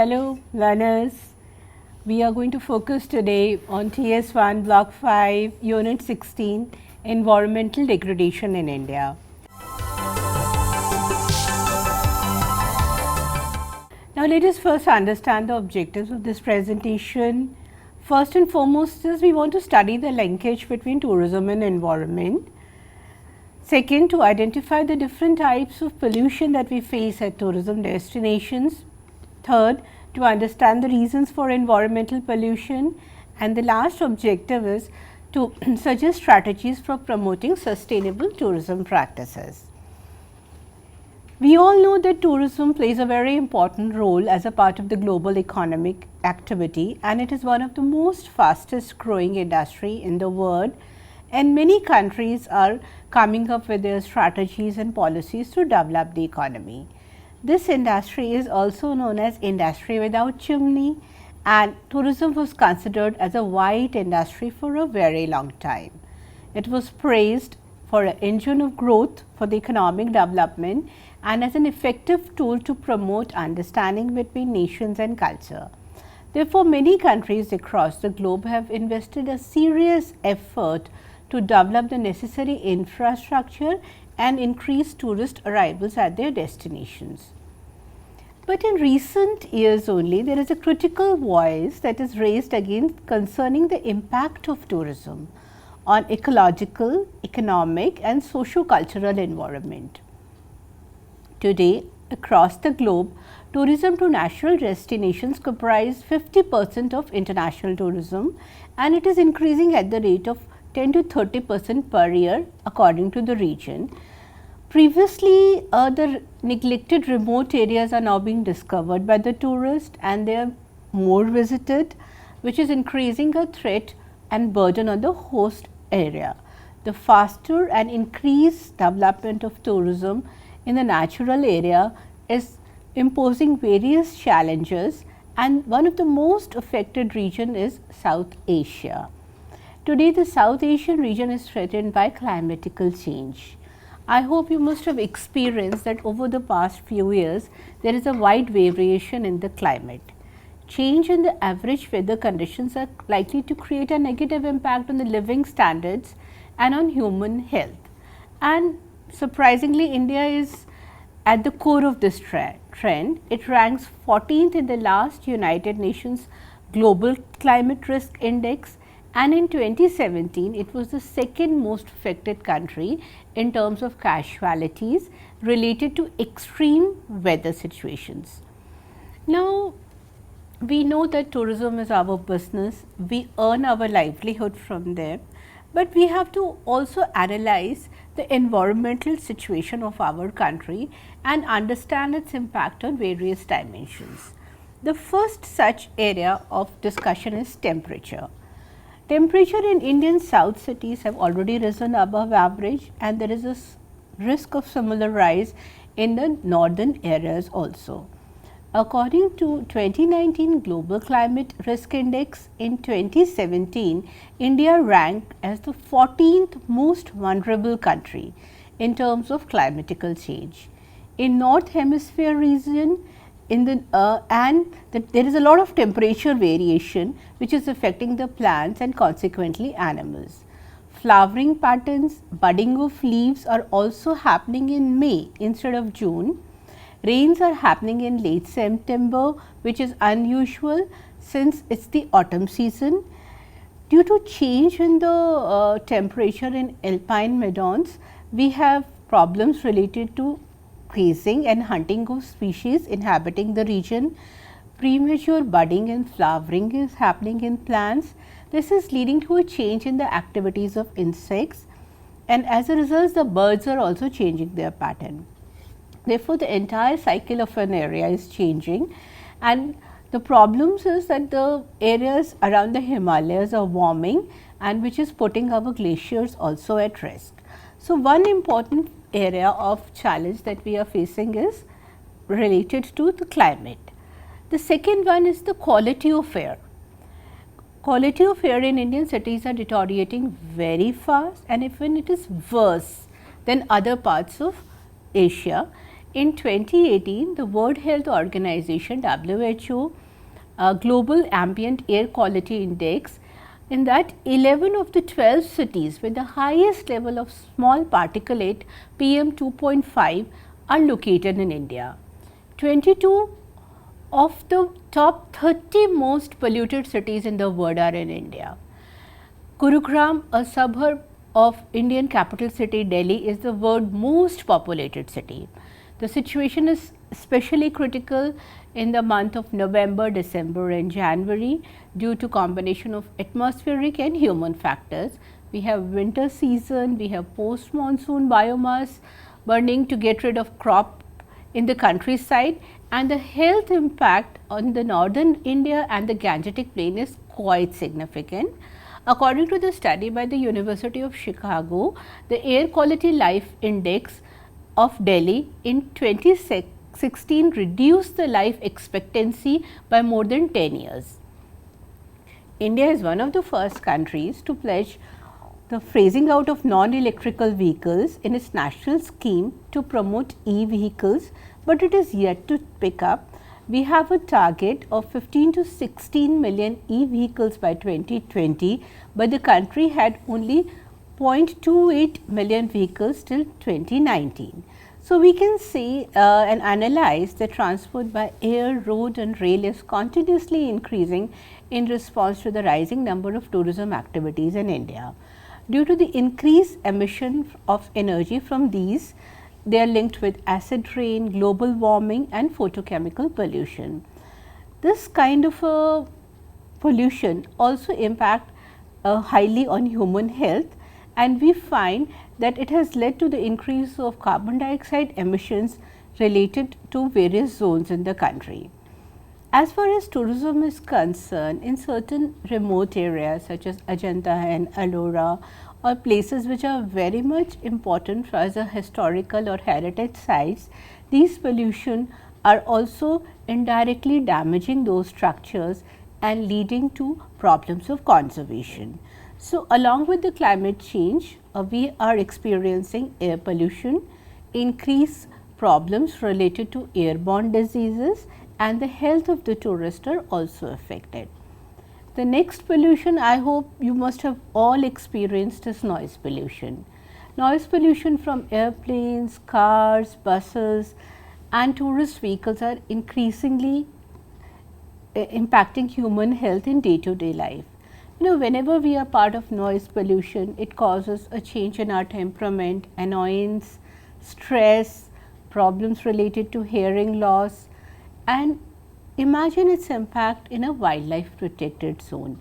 Hello learners, we are going to focus today on TS1 Block 5 Unit 16 Environmental Degradation in India. Now let us first understand the objectives of this presentation. First and foremost is we want to study the linkage between tourism and environment. Second, to identify the different types of pollution that we face at tourism destinations. Third, to understand the reasons for environmental pollution, and the last objective is to suggest strategies for promoting sustainable tourism practices. We all know that tourism plays a very important role as a part of the global economic activity, and it is one of the most fastest growing industry in the world, and many countries are coming up with their strategies and policies to develop the economy. This industry is also known as industry without chimney, and tourism was considered as a white industry for a very long time. It was praised for an engine of growth for the economic development and as an effective tool to promote understanding between nations and culture. Therefore, many countries across the globe have invested a serious effort to develop the necessary infrastructure and increase tourist arrivals at their destinations. But in recent years only, there is a critical voice that is raised again concerning the impact of tourism on ecological, economic and socio-cultural environment. Today, across the globe, tourism to natural destinations comprise 50% of international tourism, and it is increasing at the rate of 10 to 30% per year according to the region. Previously, the neglected remote areas are now being discovered by the tourists and they are more visited, which is increasing a threat and burden on the host area. The faster and increased development of tourism in the natural area is imposing various challenges, and one of the most affected region is South Asia. Today, the South Asian region is threatened by climatical change. I hope you must have experienced that over the past few years, there is a wide variation in the climate. Change in the average weather conditions are likely to create a negative impact on the living standards and on human health. And surprisingly, India is at the core of this trend. It ranks 14th in the last United Nations Global Climate Risk Index, and in 2017 it was the second most affected country in terms of casualties related to extreme weather situations. Now, we know that tourism is our business, we earn our livelihood from there, but we have to also analyze the environmental situation of our country and understand its impact on various dimensions. The first such area of discussion is temperature. Temperature in Indian south cities have already risen above average, and there is a risk of similar rise in the northern areas also. According to 2019 Global Climate Risk Index, in 2017, India ranked as the 14th most vulnerable country in terms of climatical change. In North Hemisphere region, there is a lot of temperature variation which is affecting the plants and consequently animals. Flowering patterns, budding of leaves are also happening in May instead of June. Rains are happening in late September, which is unusual since it is the autumn season. Due to change in the temperature in alpine meadows, we have problems related to grazing and hunting of species inhabiting the region. Premature budding and flowering is happening in plants. This is leading to a change in the activities of insects, and as a result the birds are also changing their pattern. Therefore, the entire cycle of an area is changing, and the problems is that the areas around the Himalayas are warming, and which is putting our glaciers also at risk. So, one important area of challenge that we are facing is related to the climate. The second one is the quality of air. Quality of air in Indian cities are deteriorating very fast, and even it is worse than other parts of Asia. In 2018, the World Health Organization WHO Global Ambient Air Quality Index, in that 11 of the 12 cities with the highest level of small particulate PM 2.5 are located in India. 22 of the top 30 most polluted cities in the world are in India. Gurugram, a suburb of Indian capital city Delhi, is the world's most populated city. The situation is especially critical in the month of November, December and January due to combination of atmospheric and human factors. We have winter season, we have post monsoon biomass burning to get rid of crop in the countryside, and the health impact on the northern India and the Gangetic plain is quite significant. According to the study by the University of Chicago, the Air Quality Life Index of Delhi in 2016 reduced the life expectancy by more than 10 years. India is one of the first countries to pledge the phasing out of non-electrical vehicles in its national scheme to promote e-vehicles, but it is yet to pick up. We have a target of 15 to 16 million e-vehicles by 2020, but the country had only 0.28 million vehicles till 2019. So, we can see and analyze the transport by air, road and rail is continuously increasing in response to the rising number of tourism activities in India. Due to the increased emission of energy from these, they are linked with acid rain, global warming and photochemical pollution. This kind of a pollution also impact highly on human health, and we find that it has led to the increase of carbon dioxide emissions related to various zones in the country. As far as tourism is concerned, in certain remote areas such as Ajanta and Ellora, or places which are very much important for as a historical or heritage sites, these pollution are also indirectly damaging those structures and leading to problems of conservation. So, along with the climate change, we are experiencing air pollution, increased problems related to airborne diseases, and the health of the tourist are also affected. The next pollution I hope you must have all experienced is noise pollution. Noise pollution from airplanes, cars, buses and tourist vehicles are increasingly impacting human health in day-to-day life. Whenever we are part of noise pollution, it causes a change in our temperament, annoyance, stress, problems related to hearing loss, and imagine its impact in a wildlife protected zone.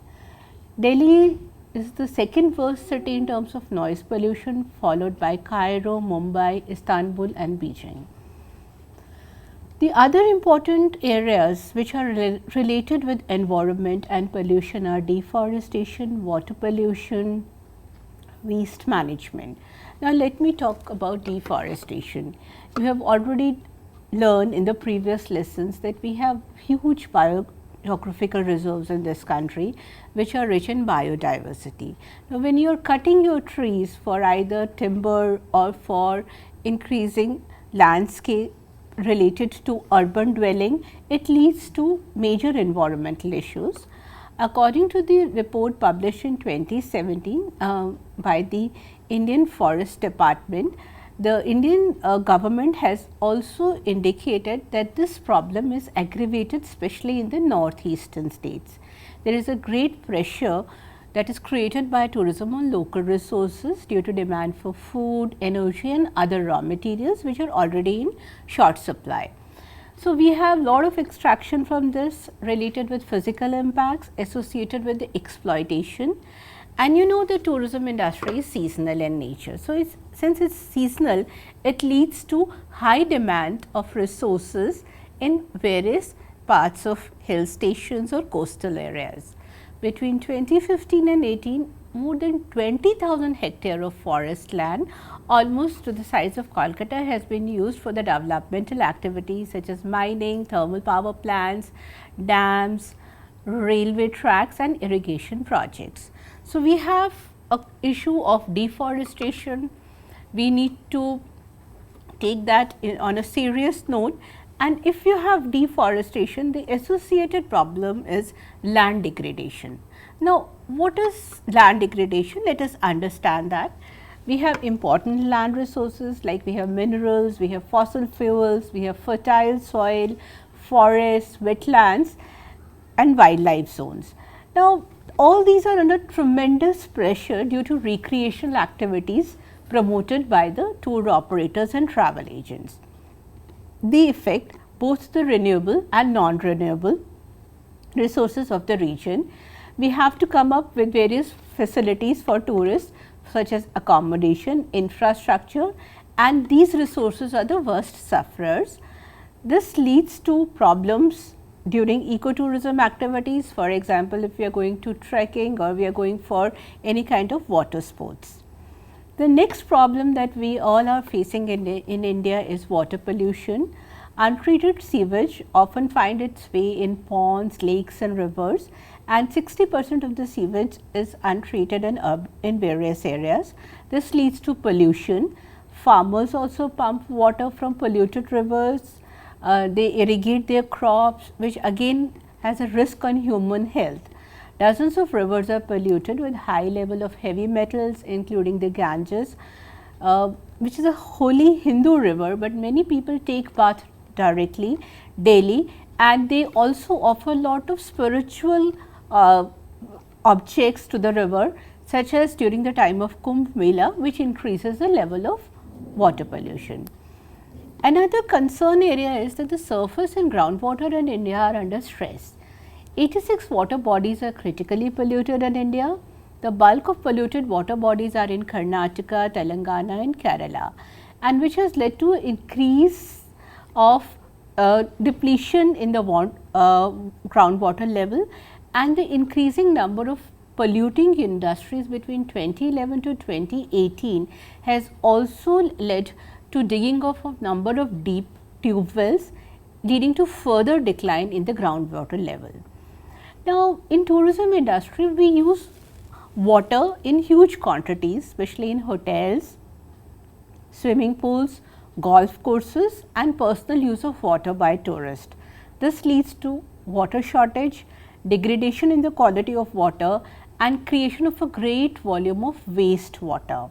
Delhi is the second worst city in terms of noise pollution, followed by Cairo, Mumbai, Istanbul and Beijing. The other important areas which are related with environment and pollution are deforestation, water pollution, waste management. Now, let me talk about deforestation. You have already learned in the previous lessons that we have huge biogeographical reserves in this country which are rich in biodiversity. Now, when you are cutting your trees for either timber or for increasing landscape related to urban dwelling, it leads to major environmental issues. According to the report published in 2017 by the Indian Forest Department, the Indian government has also indicated that this problem is aggravated especially in the northeastern states. There is a great pressure that is created by tourism on local resources due to demand for food, energy and other raw materials which are already in short supply. So, we have lot of extraction from this related with physical impacts associated with the exploitation, and the tourism industry is seasonal in nature. So, since it is seasonal, it leads to high demand of resources in various parts of hill stations or coastal areas. Between 2015 and 18, more than 20,000 hectare of forest land, almost to the size of Kolkata, has been used for the developmental activities such as mining, thermal power plants, dams, railway tracks and irrigation projects. So, we have a issue of deforestation. We need to take that on a serious note. And if you have deforestation, the associated problem is land degradation. Now, what is land degradation? Let us understand that. We have important land resources like we have minerals, we have fossil fuels, we have fertile soil, forests, wetlands and wildlife zones. Now, all these are under tremendous pressure due to recreational activities promoted by the tour operators and travel agents. They affect both the renewable and non-renewable resources of the region. We have to come up with various facilities for tourists such as accommodation, infrastructure, and these resources are the worst sufferers. This leads to problems during ecotourism activities. For example, if we are going to trekking or we are going for any kind of water sports. The next problem that we all are facing in India is water pollution. Untreated sewage often find its way in ponds, lakes and rivers, and 60% of the sewage is untreated in various areas. This leads to pollution. Farmers also pump water from polluted rivers. They irrigate their crops, which again has a risk on human health. Dozens of rivers are polluted with high level of heavy metals, including the Ganges, which is a holy Hindu river, but many people take bath directly daily, and they also offer a lot of spiritual objects to the river, such as during the time of Kumbh Mela, which increases the level of water pollution. Another concern area is that the surface and groundwater in India are under stress. 86 water bodies are critically polluted in India. The bulk of polluted water bodies are in Karnataka, Telangana and Kerala, and which has led to increase of depletion in the groundwater level, and the increasing number of polluting industries between 2011 to 2018 has also led to digging of a number of deep tube wells, leading to further decline in the groundwater level. Now, in tourism industry, we use water in huge quantities, especially in hotels, swimming pools, golf courses and personal use of water by tourists. This leads to water shortage, degradation in the quality of water and creation of a great volume of waste water.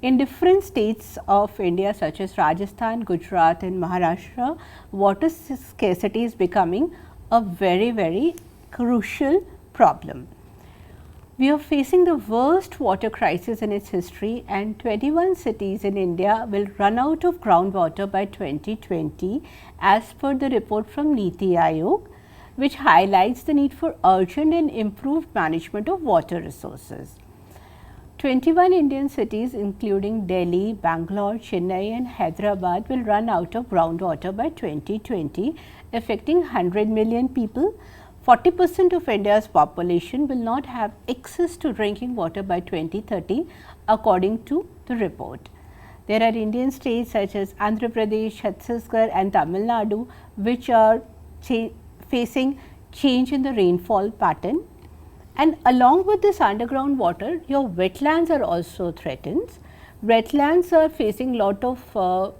In different states of India such as Rajasthan, Gujarat and Maharashtra, water scarcity is becoming a very crucial problem. We are facing the worst water crisis in its history, and 21 cities in India will run out of groundwater by 2020 as per the report from Niti Aayog, which highlights the need for urgent and improved management of water resources. 21 Indian cities including Delhi, Bangalore, Chennai and Hyderabad will run out of groundwater by 2020, affecting 100 million people. 40% of India's population will not have access to drinking water by 2030 according to the report. There are Indian states such as Andhra Pradesh, Chhattisgarh and Tamil Nadu which are facing change in the rainfall pattern, and along with this underground water, your wetlands are also threatened. Wetlands are facing lot of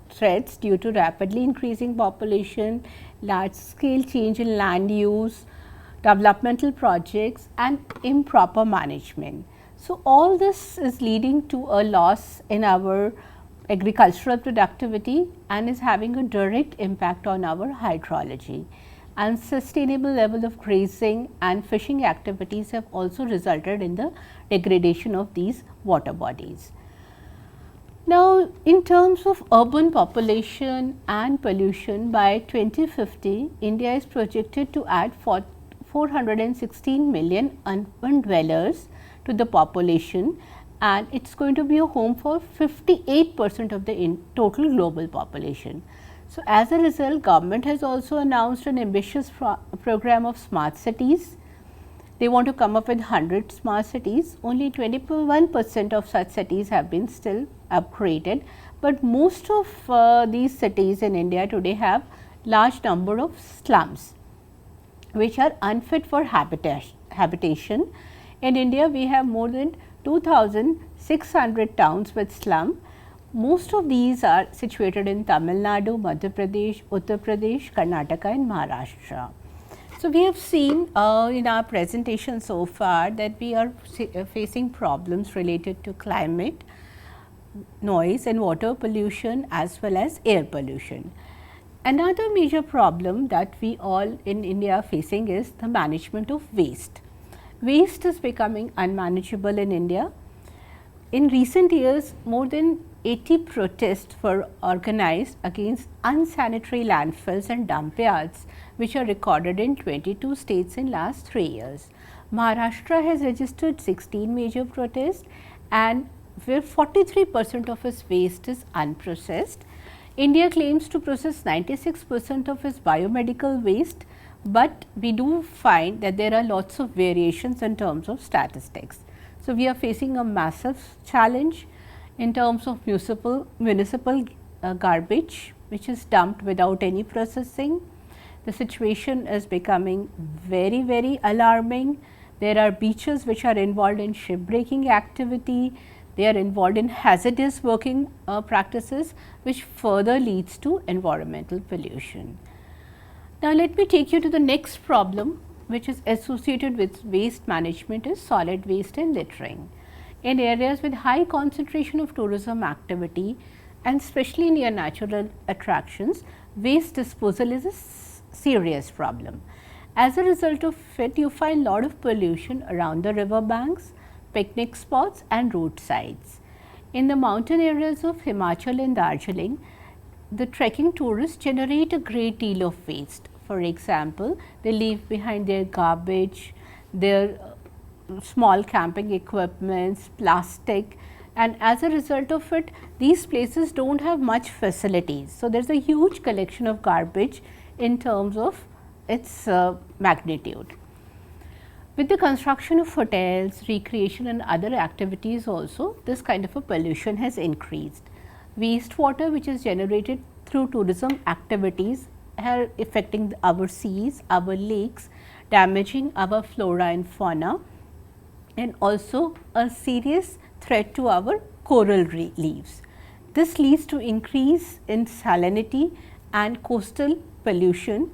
threats due to rapidly increasing population, large scale change in land use, developmental projects and improper management. So, all this is leading to a loss in our agricultural productivity and is having a direct impact on our hydrology. Unsustainable level of grazing and fishing activities have also resulted in the degradation of these water bodies. Now, in terms of urban population and pollution, by 2050, India is projected to add 416 million urban dwellers to the population, and it is going to be a home for 58% of the total global population. So, as a result, government has also announced an ambitious program of smart cities. They want to come up with 100 smart cities. Only 21% of such cities have been still upgraded, but most of these cities in India today have large number of slums which are unfit for habitation. In India, we have more than 2,600 towns with slum. Most of these are situated in Tamil Nadu, Madhya Pradesh, Uttar Pradesh, Karnataka and Maharashtra. So, we have seen in our presentation so far that we are facing problems related to climate, noise and water pollution as well as air pollution. Another major problem that we all in India are facing is the management of waste. Waste is becoming unmanageable in India. In recent years, more than 80 protests were organized against unsanitary landfills and dump yards, which are recorded in 22 states in last 3 years. Maharashtra has registered 16 major protests, and where 43% of its waste is unprocessed. India claims to process 96% of its biomedical waste, but we do find that there are lots of variations in terms of statistics. So, we are facing a massive challenge in terms of municipal garbage, which is dumped without any processing. The situation is becoming very alarming. There are beaches which are involved in shipbreaking activity. They are involved in hazardous working practices, which further leads to environmental pollution. Now, let me take you to the next problem, which is associated with waste management, is solid waste and littering. In areas with high concentration of tourism activity and especially near natural attractions, waste disposal is a serious problem. As a result of it, you find lot of pollution around the river banks, picnic spots and roadsides. In the mountain areas of Himachal and Darjeeling, the trekking tourists generate a great deal of waste. For example, they leave behind their garbage, their small camping equipments, plastic, and as a result of it, these places do not have much facilities. So, there is a huge collection of garbage in terms of its magnitude. With the construction of hotels, recreation and other activities also, this kind of a pollution has increased. Wastewater which is generated through tourism activities are affecting our seas, our lakes, damaging our flora and fauna, and also a serious threat to our coral reefs. This leads to increase in salinity and coastal pollution,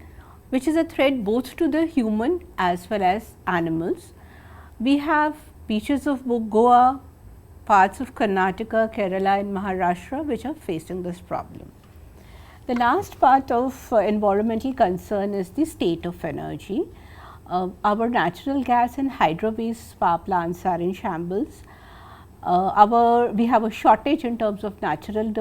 which is a threat both to the human as well as animals. We have beaches of Goa, parts of Karnataka, Kerala and Maharashtra which are facing this problem. The last part of environmental concern is the state of energy. Our natural gas and hydro-based power plants are in shambles. We have a shortage in terms of natural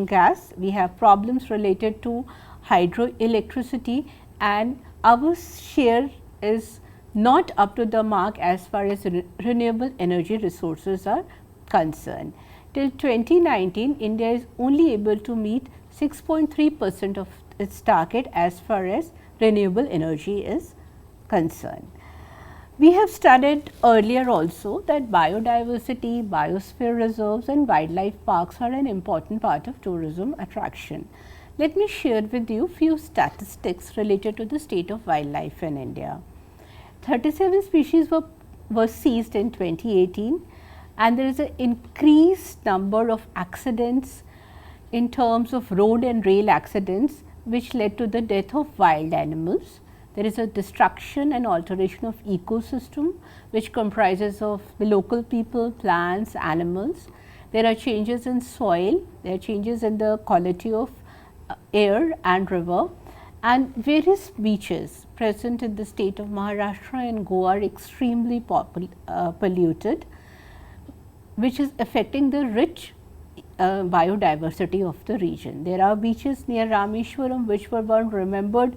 gas. We have problems related to hydroelectricity, and our share is not up to the mark as far as renewable energy resources are concerned. Till 2019, India is only able to meet 6.3% of its target as far as renewable energy is concerned. We have studied earlier also that biodiversity, biosphere reserves and wildlife parks are an important part of tourism attraction. Let me share with you few statistics related to the state of wildlife in India. 37 species were seized in 2018, and there is an increased number of accidents in terms of road and rail accidents, which led to the death of wild animals. There is a destruction and alteration of ecosystem, which comprises of the local people, plants, animals. There are changes in soil, there are changes in the quality of air and river, and various beaches present in the state of Maharashtra and Goa are extremely polluted, which is affecting the rich biodiversity of the region. There are beaches near Rameshwaram which were once remembered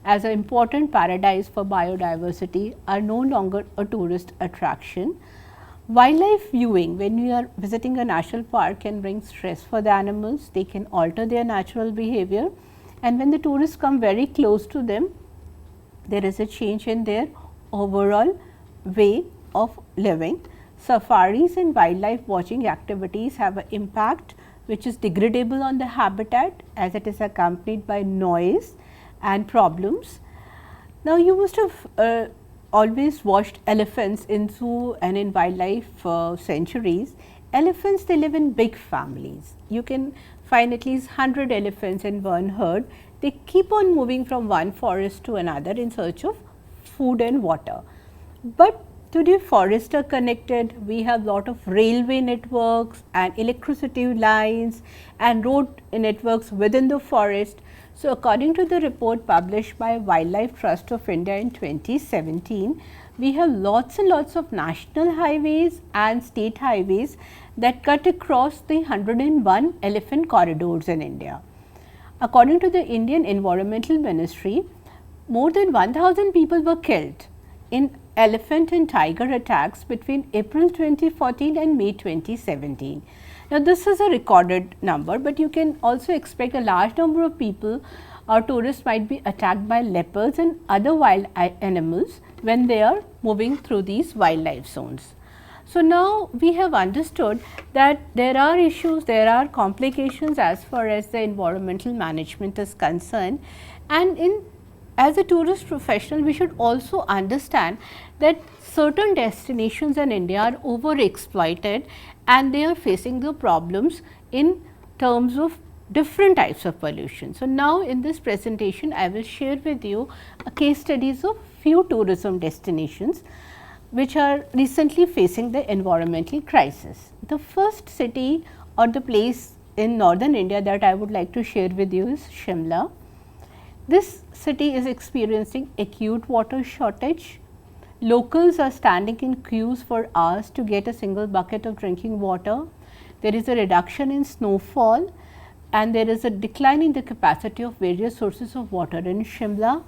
as an important paradise for biodiversity are no longer a tourist attraction. Wildlife viewing, when you are visiting a national park, can bring stress for the animals, they can alter their natural behavior, and when the tourists come very close to them, there is a change in their overall way of living. Safaris and wildlife watching activities have an impact which is degradable on the habitat, as it is accompanied by noise and problems. Now, you must have always watched elephants in zoo and in wildlife sanctuaries. Elephants, they live in big families. You can find at least 100 elephants in one herd. They keep on moving from one forest to another in search of food and water. But today forests are connected, we have lot of railway networks and electricity lines and road networks within the forest. So, according to the report published by Wildlife Trust of India in 2017, we have lots and lots of national highways and state highways that cut across the 101 elephant corridors in India. According to the Indian Environmental Ministry, more than 1000 people were killed in elephant and tiger attacks between April 2014 and May 2017. Now, this is a recorded number, but you can also expect a large number of people or tourists might be attacked by leopards and other wild animals when they are moving through these wildlife zones. So, now we have understood that there are issues, there are complications as far as the environmental management is concerned, and as a tourist professional, we should also understand that certain destinations in India are over exploited and they are facing the problems in terms of different types of pollution. So, now in this presentation, I will share with you case studies of few tourism destinations which are recently facing the environmental crisis. The first city or the place in northern India that I would like to share with you is Shimla. This city is experiencing acute water shortage. Locals are standing in queues for hours to get a single bucket of drinking water. There is a reduction in snowfall and there is a decline in the capacity of various sources of water in Shimla.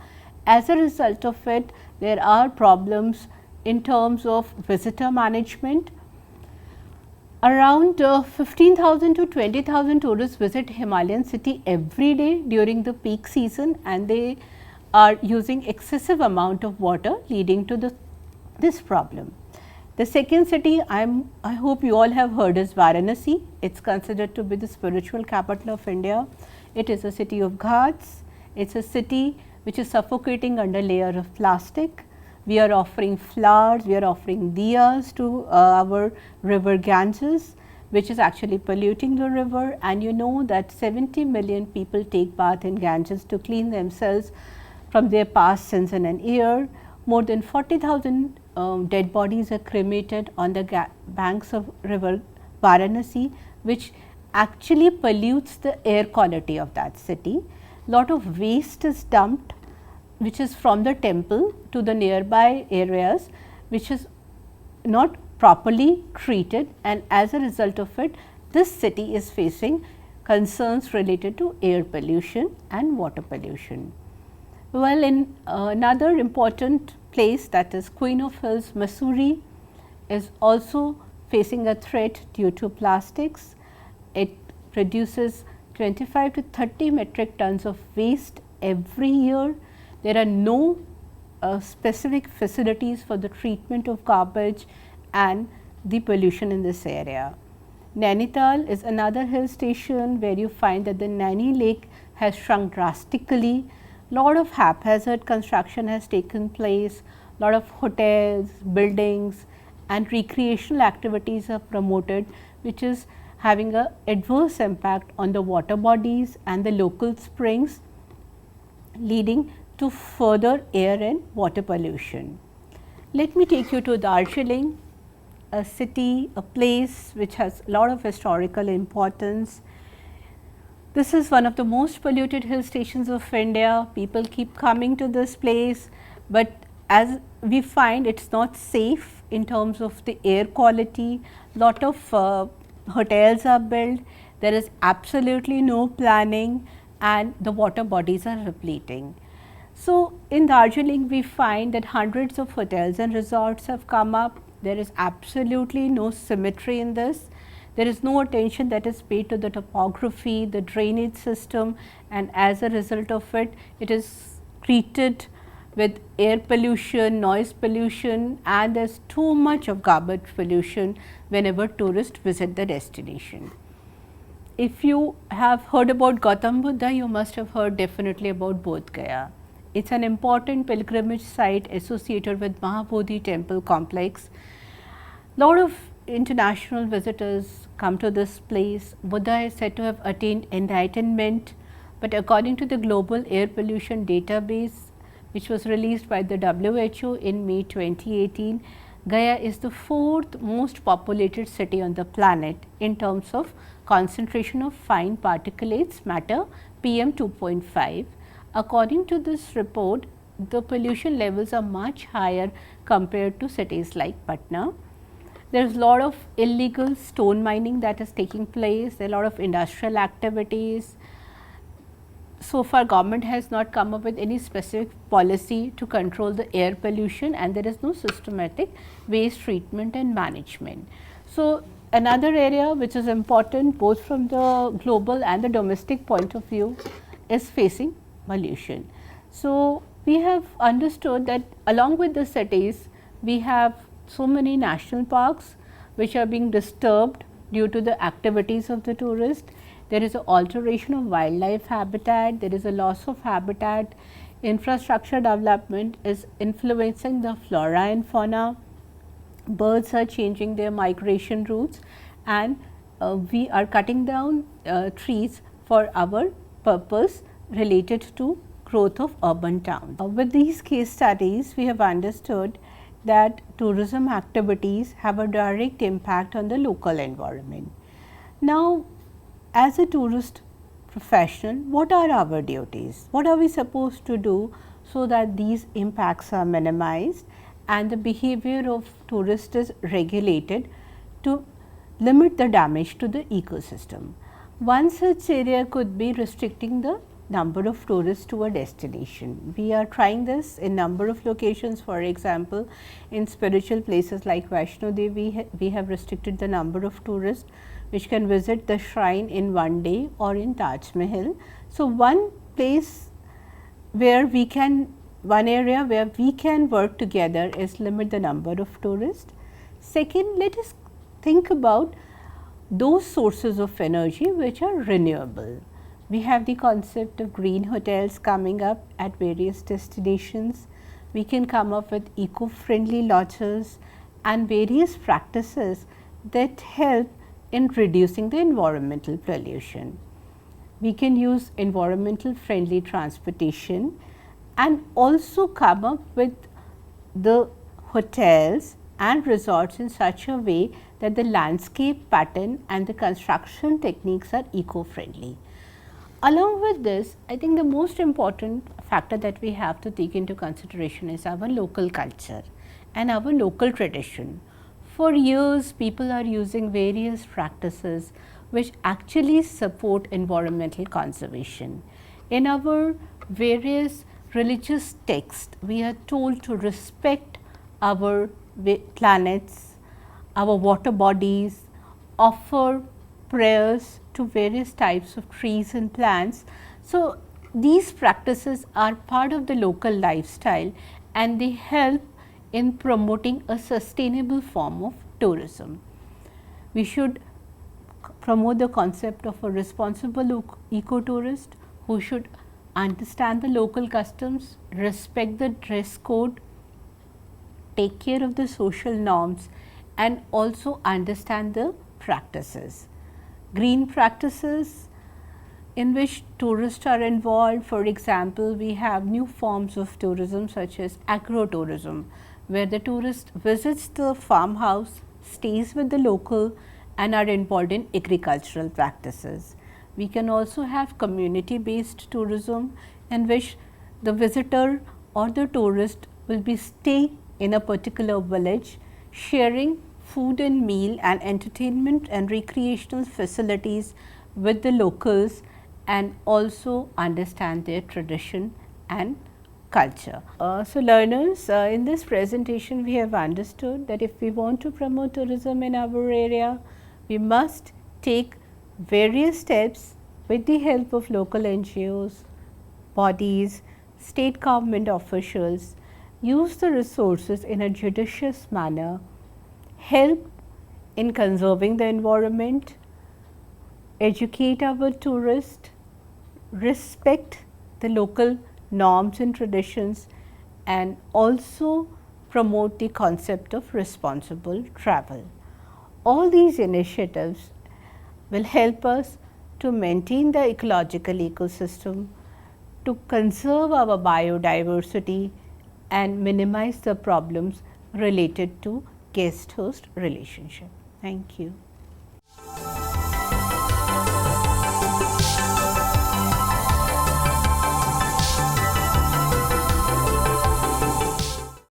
As a result of it, there are problems in terms of visitor management. Around 15,000 to 20,000 tourists visit Himalayan city every day during the peak season, and they are using excessive amount of water, leading to this problem. The second city I hope you all have heard is Varanasi. It is considered to be the spiritual capital of India. It is a city of ghats. It is a city which is suffocating under layer of plastic. We are offering flowers, we are offering diyas to our river Ganges, which is actually polluting the river, and you know that 70 million people take bath in Ganges to clean themselves from their past sins in an year. More than 40,000 dead bodies are cremated on the banks of river Varanasi, which actually pollutes the air quality of that city. Lot of waste is dumped, which is from the temple to the nearby areas, which is not properly treated, and as a result of it, this city is facing concerns related to air pollution and water pollution. Well, in another important place, that is Queen of Hills, Mussoorie, is also facing a threat due to plastics. It produces 25 to 30 metric tons of waste every year. There are no specific facilities for the treatment of garbage and the pollution in this area. Nainital is another hill station where you find that the Naini lake has shrunk drastically. Lot of haphazard construction has taken place, lot of hotels, buildings and recreational activities are promoted, which is having a adverse impact on the water bodies and the local springs, leading to further air and water pollution. Let me take you to Darjeeling, a city, a place which has a lot of historical importance. This is one of the most polluted hill stations of India. People keep coming to this place, but as we find, it is not safe in terms of the air quality. Lot of hotels are built, there is absolutely no planning and the water bodies are repleting. So, in Darjeeling we find that hundreds of hotels and resorts have come up. There is absolutely no symmetry in this. There is no attention that is paid to the topography, the drainage system, and as a result of it, it is treated with air pollution, noise pollution, and there is too much of garbage pollution whenever tourists visit the destination. If you have heard about Gautam Buddha, you must have heard definitely about Bodh Gaya. It is an important pilgrimage site associated with Mahabodhi temple complex. Lot of international visitors come to this place, Buddha is said to have attained enlightenment, but according to the Global Air Pollution Database, which was released by the WHO in May 2018, Gaya is the 4th most populated city on the planet in terms of concentration of fine particulates matter PM 2.5. According to this report, the pollution levels are much higher compared to cities like Patna. There is a lot of illegal stone mining that is taking place, there are a lot of industrial activities. So far government has not come up with any specific policy to control the air pollution, and there is no systematic waste treatment and management. So, another area which is important both from the global and the domestic point of view is facing pollution. So, we have understood that along with the cities, we have so many national parks which are being disturbed due to the activities of the tourist. There is an alteration of wildlife habitat, there is a loss of habitat, infrastructure development is influencing the flora and fauna, birds are changing their migration routes, and we are cutting down trees for our purpose related to growth of urban towns. With these case studies, we have understood that tourism activities have a direct impact on the local environment. Now, as a tourist professional, what are our duties? What are we supposed to do so that these impacts are minimized and the behavior of tourists is regulated to limit the damage to the ecosystem? One such area could be restricting the number of tourists to a destination. We are trying this in number of locations. For example, in spiritual places like Vaishno Devi, we have restricted the number of tourists which can visit the shrine in one day, or in Taj Mahal. So, one place where we can, one area where we can work together is limit the number of tourists. Second, let us think about those sources of energy which are renewable. We have the concept of green hotels coming up at various destinations. We can come up with eco-friendly lodges and various practices that help in reducing the environmental pollution. We can use environmental friendly transportation and also come up with the hotels and resorts in such a way that the landscape pattern and the construction techniques are eco-friendly. Along with this, I think the most important factor that we have to take into consideration is our local culture and our local tradition. For years, people are using various practices which actually support environmental conservation. In our various religious texts, we are told to respect our planets, our water bodies, offer prayers to various types of trees and plants. So, these practices are part of the local lifestyle and they help in promoting a sustainable form of tourism. We should promote the concept of a responsible eco-tourist who should understand the local customs, respect the dress code, take care of the social norms and also understand the practices. Green practices in which tourists are involved. For example, we have new forms of tourism such as agro-tourism, where the tourist visits the farmhouse, stays with the local and are involved in agricultural practices. We can also have community based tourism in which the visitor or the tourist will be staying in a particular village, sharing food and meal and entertainment and recreational facilities with the locals and also understand their tradition and culture. So, learners, in this presentation we have understood that if we want to promote tourism in our area, we must take various steps with the help of local NGOs, bodies, state government officials, use the resources in a judicious manner, help in conserving the environment, educate our tourists, respect the local norms and traditions and also promote the concept of responsible travel. all these initiatives will help us to maintain the ecological ecosystem, to conserve our biodiversity and minimize the problems related to guest host relationship. Thank you.